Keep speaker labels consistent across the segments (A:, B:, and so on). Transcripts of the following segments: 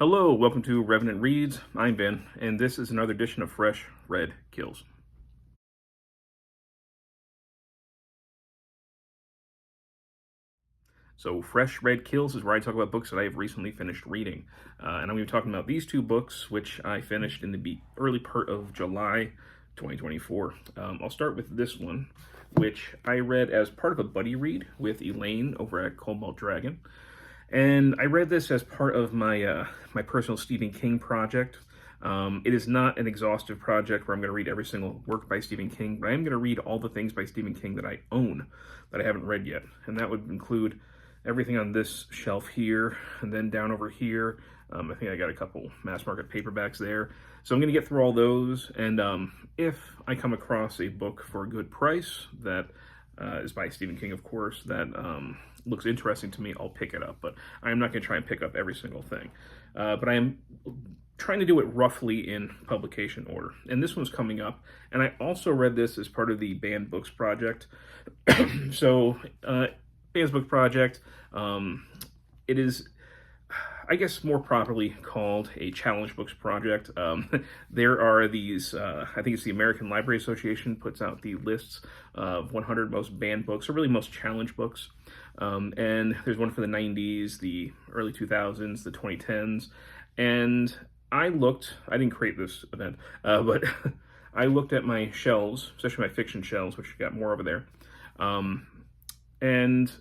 A: Hello, welcome to Revenant Reads. I'm Ben, and this is another edition of Fresh Red Kills. So, Fresh Red Kills is where I talk about books that I have recently finished reading. And I'm going to be talking about these two books, which I finished in the early part of July 2024. I'll start with this one, which I read as part of a buddy read with Elaine over at Cobalt Dragon. And I read this as part of my my personal Stephen King project. It is not an exhaustive project where I'm going to read every single work by Stephen King, but I am going to read all the things by Stephen King that I own that I haven't read yet. And that would include everything on this shelf here, and then down over here. I think I got a couple mass market paperbacks there. So I'm going to get through all those, and if I come across a book for a good price that is by Stephen King, of course, that looks interesting to me, I'll pick it up. But I'm not going to try and pick up every single thing. But I am trying to do it roughly in publication order. And this one's coming up. And I also read this as part of the Banned Books Project. So, Banned Books Project, it is, I guess, more properly called a Challenge Books Project. There are these, I think it's the American Library Association puts out the lists of 100 most banned books, or really most challenge books. And there's one for the 90s, the early 2000s, the 2010s. And I didn't create this event, but I looked at my shelves, especially my fiction shelves, which got more over there. And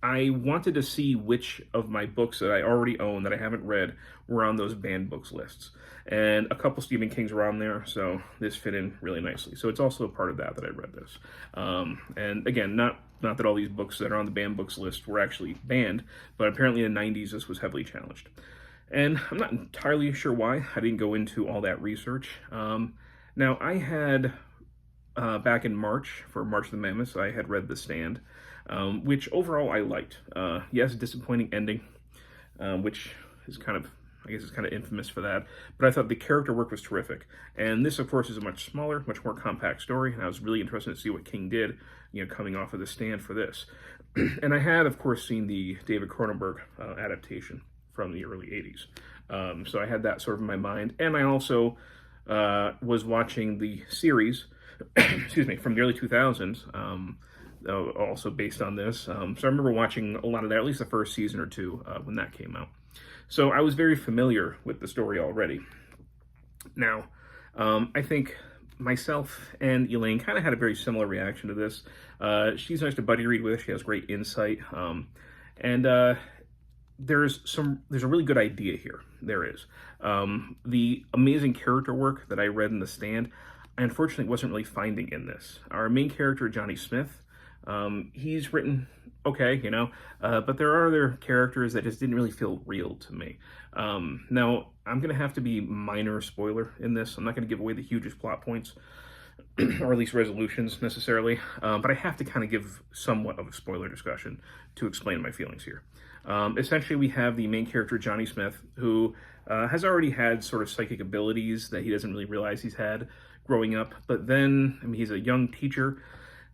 A: I wanted to see which of my books that I already own that I haven't read were on those banned books lists. And a couple Stephen King's were on there, so this fit in really nicely. So it's also a part of that I read this. And again, not that all these books that are on the banned books list were actually banned, but apparently in the 90s this was heavily challenged. And I'm not entirely sure why. I didn't go into all that research. Now, I had, back in March, for March of the Mammoths, I had read The Stand, which overall I liked. Yes, disappointing ending, which is kind of, I guess it's kind of infamous for that, but I thought the character work was terrific. And this, of course, is a much smaller, much more compact story, and I was really interested to see what King did, coming off of The Stand for this. And I had, of course, seen the David Cronenberg adaptation from the early 80s. So I had that sort of in my mind. And I also was watching the series, excuse me, from the early 2000s, also based on this. So I remember watching a lot of that, at least the first season or two when that came out. So I was very familiar with the story already. Now, I think myself and Elaine kind of had a very similar reaction to this. She's nice to buddy read with. She has great insight. And there's a really good idea here. There is. The amazing character work that I read in The Stand, I unfortunately wasn't really finding in this. Our main character, Johnny Smith, he's written okay, but there are other characters that just didn't really feel real to me. Now, I'm going to have to be minor spoiler in this. I'm not going to give away the hugest plot points, or at least resolutions necessarily, but I have to kind of give somewhat of a spoiler discussion to explain my feelings here. Essentially, we have the main character, Johnny Smith, who has already had sort of psychic abilities that he doesn't really realize he's had growing up. But then, he's a young teacher,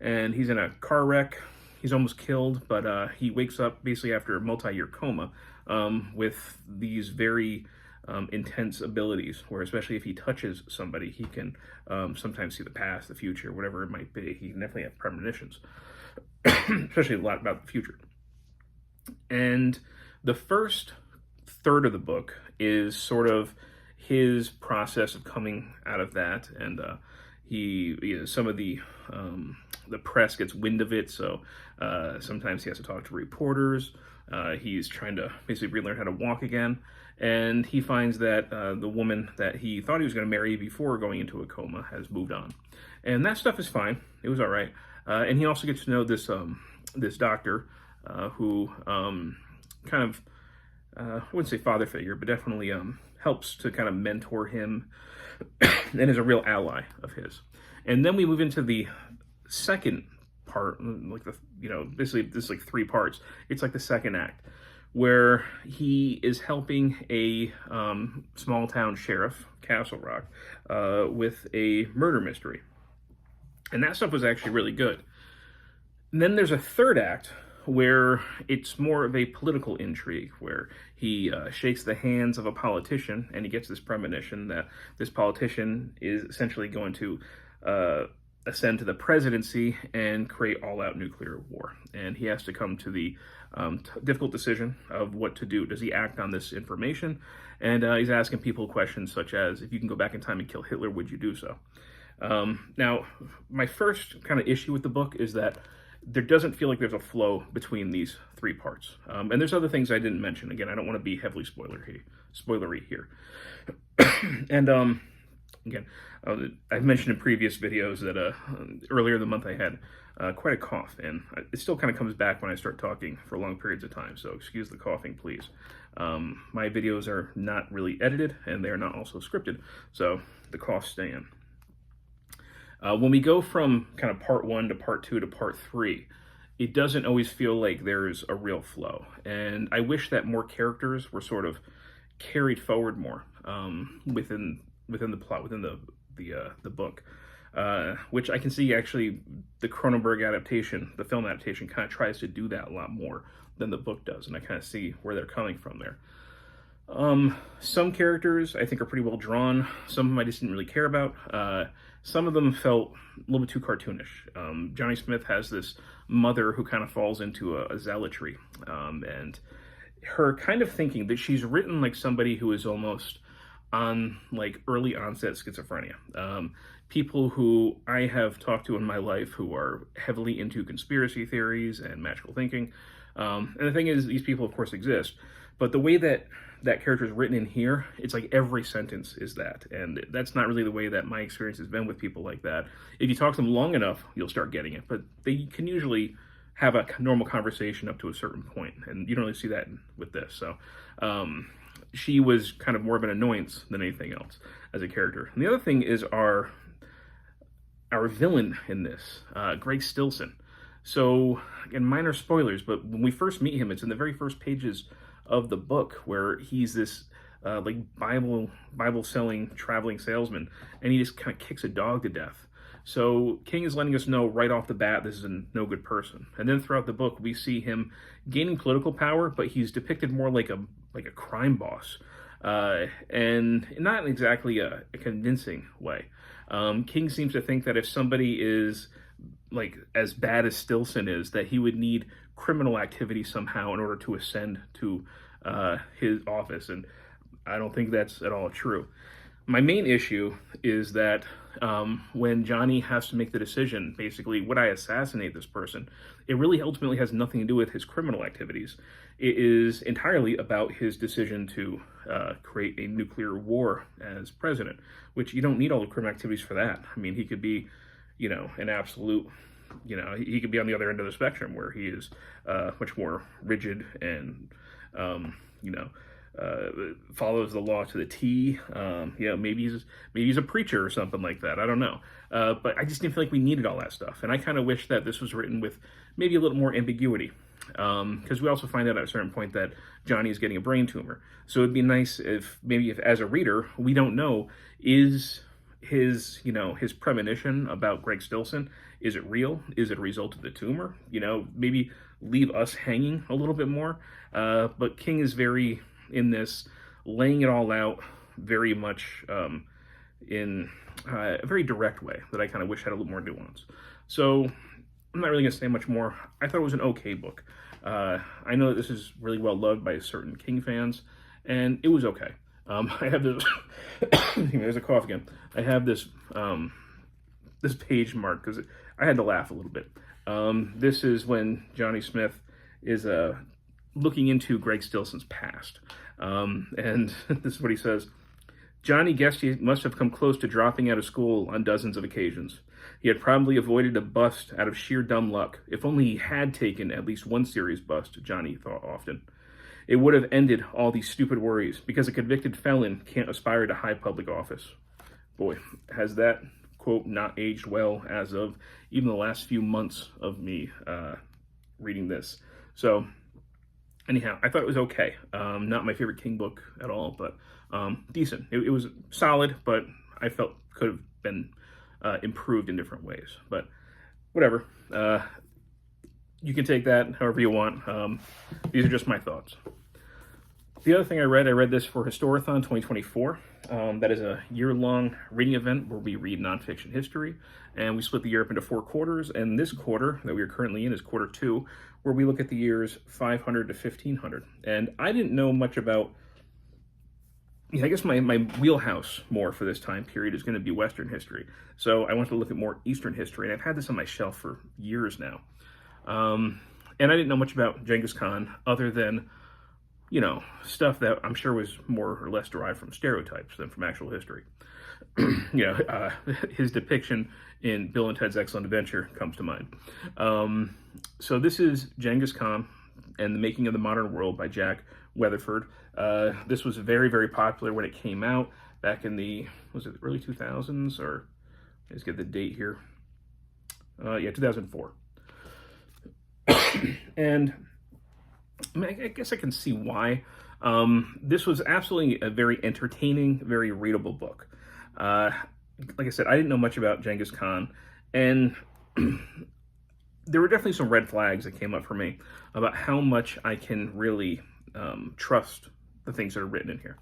A: and he's in a car wreck. He's almost killed, but he wakes up basically after a multi-year coma with these very intense abilities, where especially if he touches somebody, he can sometimes see the past, the future, whatever it might be. He can definitely have premonitions, especially a lot about the future. And the first third of the book is sort of his process of coming out of that, and some of the press gets wind of it, so sometimes he has to talk to reporters. He's trying to basically relearn how to walk again, and he finds that the woman that he thought he was going to marry before going into a coma has moved on, and that stuff is fine. It was all right, and he also gets to know this doctor who kind of I wouldn't say father figure, but definitely helps to kind of mentor him and is a real ally of his. And then we move into the second part, like basically this is like 3 parts. It's like the second act, where he is helping a small town sheriff, Castle Rock, with a murder mystery. And that stuff was actually really good. And then there's a third act where it's more of a political intrigue, where he shakes the hands of a politician, and he gets this premonition that this politician is essentially going to ascend to the presidency and create all-out nuclear war. And he has to come to the difficult decision of what to do. Does he act on this information? And he's asking people questions such as, if you can go back in time and kill Hitler, would you do so? Now, my first kind of issue with the book is that there doesn't feel like there's a flow between these three parts. And there's other things I didn't mention. Again, I don't want to be heavily spoilery here. And again, I've mentioned in previous videos that earlier in the month I had quite a cough, and it still kind of comes back when I start talking for long periods of time, so excuse the coughing, please. My videos are not really edited, and they are not also scripted, so the coughs stay in. When we go from kind of part 1 to part 2 to part 3, it doesn't always feel like there's a real flow, and I wish that more characters were sort of carried forward more within the plot, within the book, which I can see actually the Cronenberg adaptation, the film adaptation, kind of tries to do that a lot more than the book does, and I kind of see where they're coming from there. Some characters I think are pretty well drawn. Some of them I just didn't really care about. Some of them felt a little bit too cartoonish. Johnny Smith has this mother who kind of falls into a zealotry, and her kind of thinking that she's written like somebody who is almost on like early onset schizophrenia. People who I have talked to in my life who are heavily into conspiracy theories and magical thinking. And the thing is, these people of course exist, but the way that character is written in here, it's like every sentence is that. And that's not really the way that my experience has been with people like that. If you talk to them long enough, you'll start getting it, but they can usually have a normal conversation up to a certain point, and you don't really see that with this. So she was kind of more of an annoyance than anything else as a character. And the other thing is our villain in this, Greg Stilson. So, again, minor spoilers, but when we first meet him, it's in the very first pages of the book where he's this like Bible selling traveling salesman, and he just kind of kicks a dog to death. So King is letting us know right off the bat this is a no good person. And then throughout the book we see him gaining political power, but he's depicted more like a crime boss, and not exactly a convincing way. King seems to think that if somebody is like as bad as Stilson is, that he would need criminal activity somehow in order to ascend to his office, and I don't think that's at all true. My main issue is that when Johnny has to make the decision, basically, would I assassinate this person, it really ultimately has nothing to do with his criminal activities. It is entirely about his decision to create a nuclear war as president, which you don't need all the criminal activities for that. I mean, he could be, an absolute, he could be on the other end of the spectrum where he is much more rigid and, follows the law to the T. Maybe he's a preacher or something like that. I don't know. But I just didn't feel like we needed all that stuff. And I kind of wish that this was written with maybe a little more ambiguity. Because we also find out at a certain point that Johnny is getting a brain tumor. So it'd be nice if as a reader, we don't know, is his premonition about Greg Stilson, is it real? Is it a result of the tumor? Maybe leave us hanging a little bit more. But King is very in this, laying it all out very much in a very direct way that I kind of wish had a little more nuance. So I'm not really going to say much more. I thought it was an okay book. I know that this is really well loved by certain King fans, and it was okay. I have this, there's a cough again. I have this this page marked because I had to laugh a little bit. This is when Johnny Smith is looking into Greg Stilson's past. And this is what he says. Johnny guessed he must have come close to dropping out of school on dozens of occasions. He had probably avoided a bust out of sheer dumb luck. If only he had taken at least one serious bust, Johnny thought often. It would have ended all these stupid worries, because a convicted felon can't aspire to high public office. Boy, has that quote not aged well as of even the last few months of me reading this. So anyhow, I thought it was okay. Not my favorite King book at all, but decent. It was solid, but I felt could have been improved in different ways. But whatever. You can take that however you want. These are just my thoughts. The other thing I read this for Historathon 2024. That is a year-long reading event where we read nonfiction history, and we split the year up into 4 quarters, and this quarter that we are currently in is quarter 2, where we look at the years 500 to 1500. And I didn't know much about, I guess my wheelhouse more for this time period is going to be Western history. So I wanted to look at more Eastern history, and I've had this on my shelf for years now. And I didn't know much about Genghis Khan other than, stuff that I'm sure was more or less derived from stereotypes than from actual history. His depiction in Bill and Ted's Excellent Adventure comes to mind. So this is Genghis Khan and the Making of the Modern World by Jack Weatherford. This was very, very popular when it came out back in the, was it the early 2000s, or let's get the date here. 2004. And I guess I can see why. This was absolutely a very entertaining, very readable book. Like I said, I didn't know much about Genghis Khan, and there were definitely some red flags that came up for me about how much I can really trust the things that are written in here.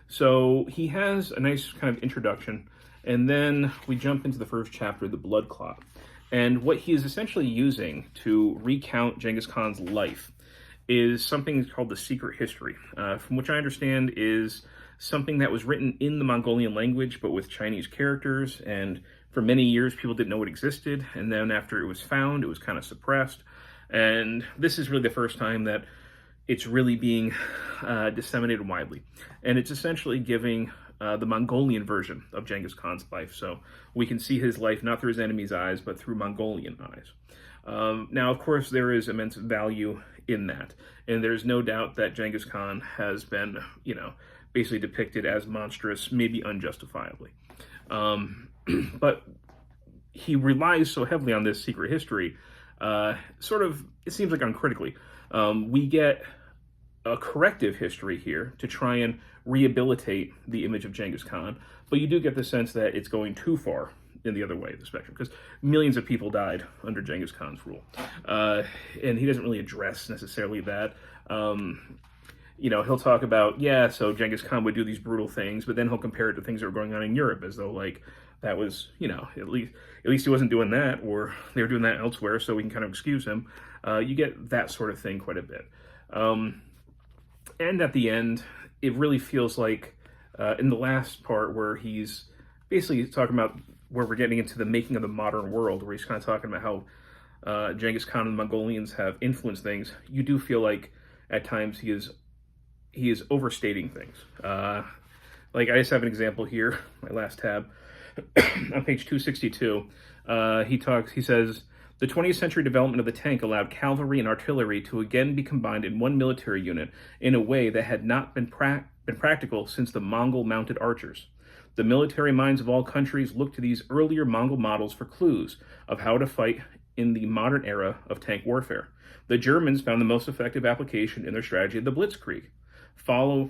A: So he has a nice kind of introduction, and then we jump into the first chapter, The Blood Clot. And what he is essentially using to recount Genghis Khan's life is something called the secret history, from which I understand is something that was written in the Mongolian language, but with Chinese characters. And for many years, people didn't know it existed. And then after it was found, it was kind of suppressed. And this is really the first time that it's really being disseminated widely. And it's essentially giving the Mongolian version of Genghis Khan's life. So we can see his life not through his enemy's eyes, but through Mongolian eyes. Now, of course, there is immense value in that. And there's no doubt that Genghis Khan has been, basically depicted as monstrous, maybe unjustifiably. But he relies so heavily on this secret history, it seems like uncritically. We get a corrective history here to try and rehabilitate the image of Genghis Khan, but you do get the sense that it's going too far in the other way of the spectrum, because millions of people died under Genghis Khan's rule. And he doesn't really address necessarily that. He'll talk about, so Genghis Khan would do these brutal things, but then he'll compare it to things that were going on in Europe as though, that was, at least he wasn't doing that, or they were doing that elsewhere, so we can kind of excuse him. You get that sort of thing quite a bit. And at the end, it really feels like, in the last part where he's basically talking about where we're getting into the making of the modern world, where he's kind of talking about how Genghis Khan and the Mongolians have influenced things, you do feel like at times he is overstating things. I just have an example here, my last tab, on page 262. He says, the 20th century development of the tank allowed cavalry and artillery to again be combined in one military unit in a way that had not been practical since the Mongol mounted archers. The military minds of all countries looked to these earlier Mongol models for clues of how to fight in the modern era of tank warfare. The Germans found the most effective application in their strategy of the Blitzkrieg,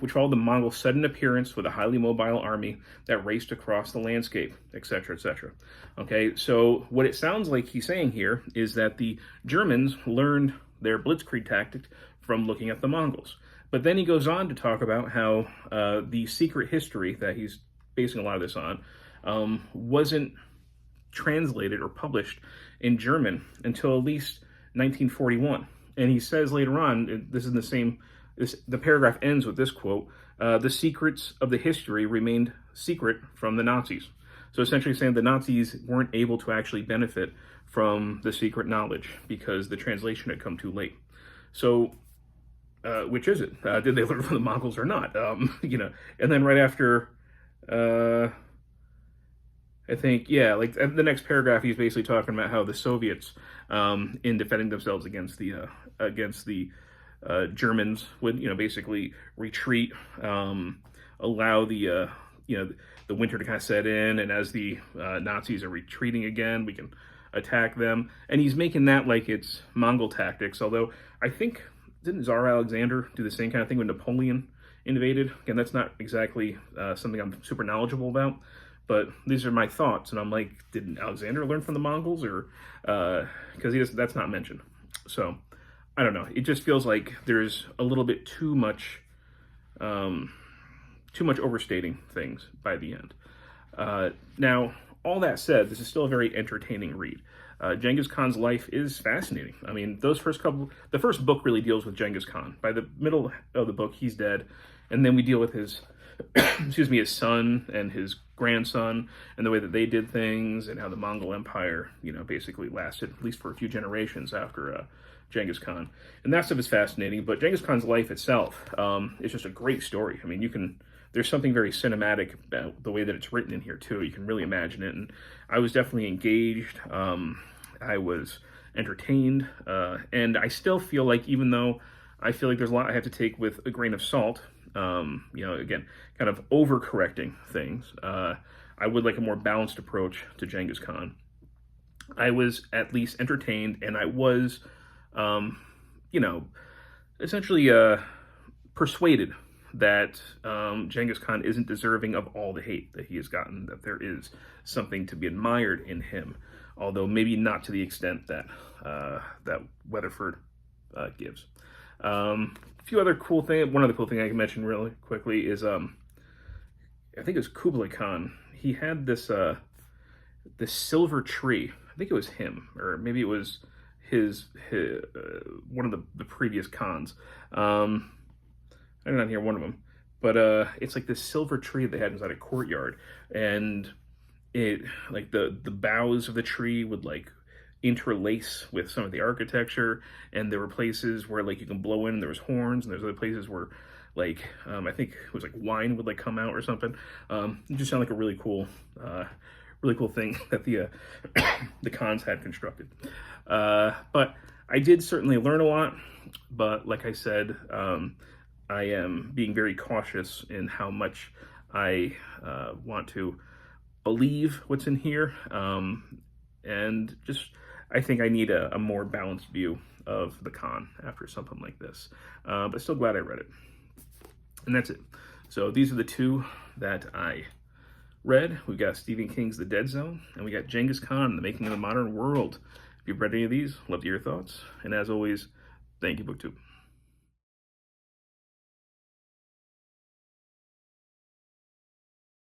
A: which followed the Mongol sudden appearance with a highly mobile army that raced across the landscape, etc., etc. Okay, so what it sounds like he's saying here is that the Germans learned their Blitzkrieg tactic from looking at the Mongols. But then he goes on to talk about how the secret history that he's basing a lot of this on wasn't translated or published in German until at least 1941. And he says later on, this is the paragraph ends with this quote, the secrets of the history remained secret from the Nazis. So essentially saying the Nazis weren't able to actually benefit from the secret knowledge because the translation had come too late. So, which is it? Did they learn from the Mongols or not? And then right after, I think, the next paragraph, he's basically talking about how the Soviets, in defending themselves against the Germans, would basically retreat, allow the winter to kind of set in, and as the Nazis are retreating again, we can attack them. And he's making that like it's Mongol tactics. Although I think didn't Tsar Alexander do the same kind of thing when Napoleon invaded? Again, that's not exactly something I'm super knowledgeable about, but these are my thoughts. And I'm like, did Alexander learn from the Mongols, or because that's not mentioned? So I don't know. It just feels like there's a little bit too much too much overstating things by the end. Now, all that said, this is still a very entertaining read. Genghis Khan's life is fascinating. I mean, the first book really deals with Genghis Khan. By the middle of the book, he's dead, and then we deal with his, excuse me, his son and his grandson, and the way that they did things, and how the Mongol Empire, basically lasted at least for a few generations after Genghis Khan. And that stuff is fascinating. But Genghis Khan's life itself is just a great story. I mean, there's something very cinematic about the way that it's written in here too. You can really imagine it, and I was definitely engaged. I was entertained, and I still feel like, even though I feel like there's a lot I have to take with a grain of salt, again, kind of overcorrecting things, I would like a more balanced approach to Genghis Khan. I was at least entertained, and I was, essentially persuaded that Genghis Khan isn't deserving of all the hate that he has gotten, that there is something to be admired in him, although maybe not to the extent that that Weatherford gives. A few other cool things. One other cool thing I can mention really quickly is, I think it was Kublai Khan. He had this silver tree. I think it was him, or maybe it was his one of the previous Khans. I'm not here, one of them, but it's like this silver tree they had inside a courtyard, and it, like, the boughs of the tree would like interlace with some of the architecture, and there were places where like you can blow in and there was horns, and there's other places where like I think it was like wine would like come out or something. It just sounded like a really cool thing that the the Khans had constructed. But I did certainly learn a lot, but like I said, I am being very cautious in how much I want to believe what's in here, and just I think I need a more balanced view of the Khan after something like this. But still glad I read it. And that's it. So these are the two that I read. We've got Stephen King's The Dead Zone, and we got Genghis Khan, The Making of the Modern World. If you've read any of these, love to hear your thoughts. And as always, thank you, BookTube.